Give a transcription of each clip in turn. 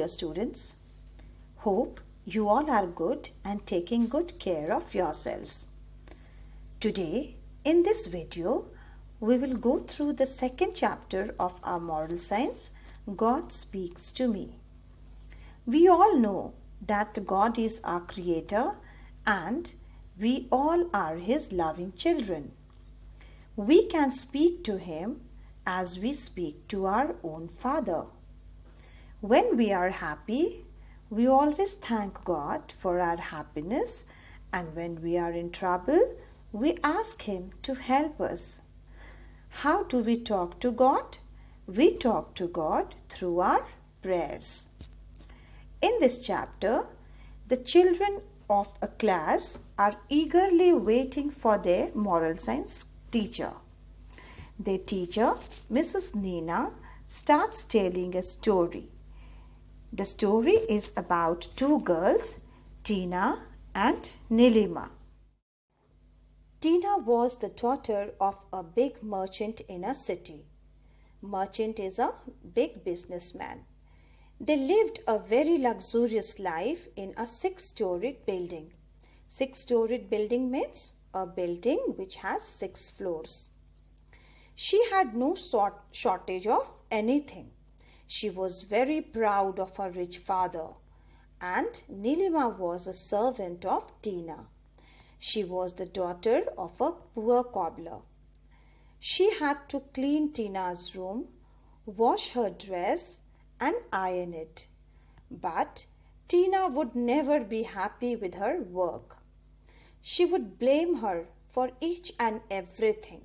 dear students. Hope you all are good and taking good care of yourselves. Today, in this video, we will go through the second chapter of our moral science, God Speaks to Me. We all know that God is our creator and we all are his loving children. We can speak to him as we speak to our own Father. When we are happy, we always thank God for our happiness, and when we are in trouble, we ask him to help us. How do we talk to God? We talk to God through our prayers. In this chapter, the children of a class are eagerly waiting for their moral science teacher. Their teacher, Mrs. Neena, starts telling a story. The story is about two girls, Tina and Neelima. Tina was the daughter of a big merchant in a city. Merchant is a big businessman. They lived a very luxurious life in a six-storied building. Six-storied building means a building which has 6 floors. She had no shortage of anything. She was very proud of her rich father, and Neelima was a servant of Tina. She was the daughter of a poor cobbler. She had to clean Tina's room, wash her dress, and iron it. But Tina would never be happy with her work. She would blame her for each and everything.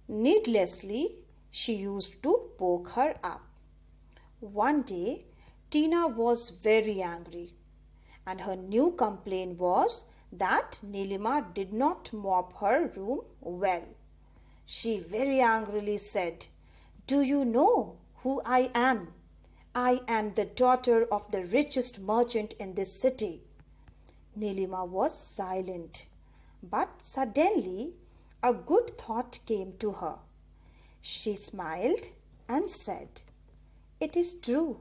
Needlessly, she used to poke her up. One day, Tina was very angry, and her new complaint was that Neelima did not mop her room well. She very angrily said, "Do you know who I am? I am the daughter of the richest merchant in this city." Neelima was silent, but suddenly a good thought came to her. She smiled and said, "It is true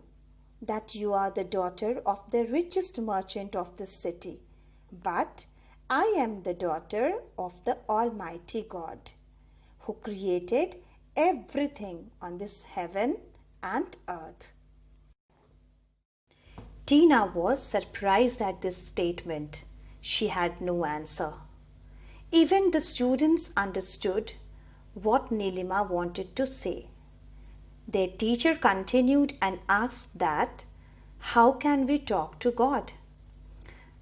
that you are the daughter of the richest merchant of the city, but I am the daughter of the Almighty God, who created everything on this heaven and earth." Tina was surprised at this statement. She had no answer. Even the students understood what Neelima wanted to say. Their teacher continued and asked that, "How can we talk to God?"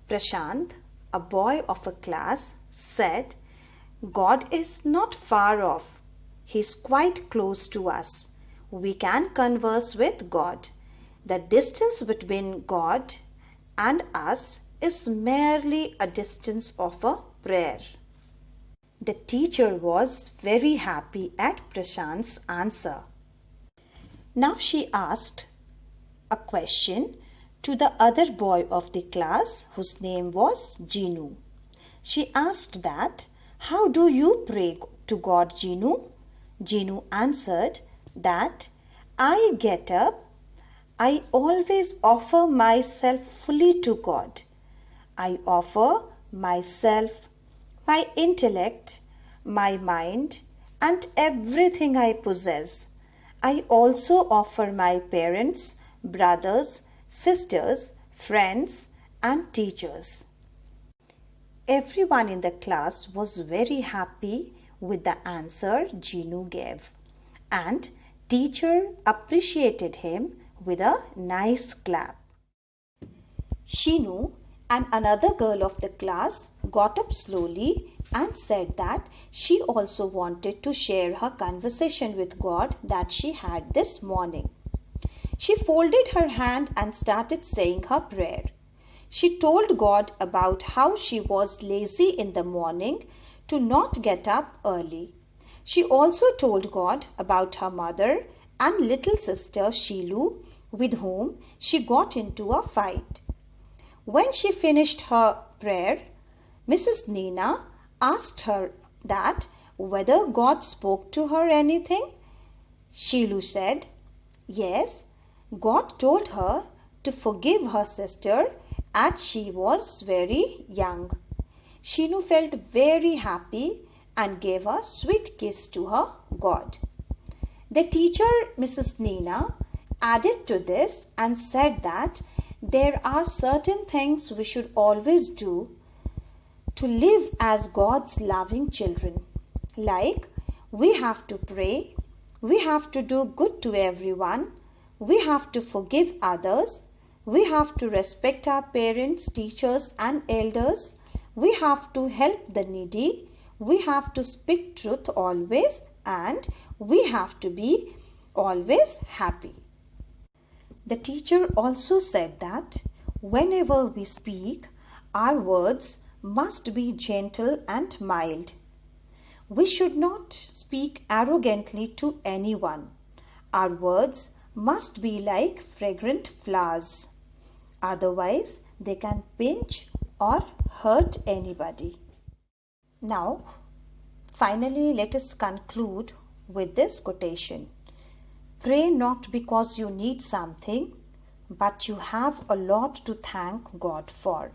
Prashant, a boy of a class, said, "God is not far off. He is quite close to us. We can converse with God. The distance between God and us is merely a distance of a prayer." The teacher was very happy at Prashant's answer. Now she asked a question to the other boy of the class, whose name was Jinu. She asked that, "How do you pray to God, Jinu?" Jinu answered that, "I get up. I always offer myself fully to God. I offer myself, my intellect, my mind, and everything I possess. I also offer my parents, brothers, sisters, friends, and teachers." Everyone in the class was very happy with the answer Jinu gave, and teacher appreciated him with a nice clap. Shinu and another girl of the class got up slowly and said that she also wanted to share her conversation with God that she had this morning. She folded her hand and started saying her prayer. She told God about how she was lazy in the morning to not get up early. She also told God about her mother and little sister Sheelu, with whom she got into a fight. When she finished her prayer, Mrs. Neena asked her that whether God spoke to her anything. Sheelu said, "Yes, God told her to forgive her sister as she was very young. Sheenu felt very happy and gave a sweet kiss to her God. The teacher, Mrs. Neena, added to this and said that there are certain things we should always do to live as God's loving children. Like, we have to pray, we have to do good to everyone, we have to forgive others, we have to respect our parents, teachers and elders, we have to help the needy, we have to speak truth always, and we have to be always happy. The teacher also said that whenever we speak, our words must be gentle and mild. We should not speak arrogantly to anyone. Our words must be like fragrant flowers. Otherwise, they can pinch or hurt anybody. Now, finally, let us conclude with this quotation. Pray not because you need something, but you have a lot to thank God for.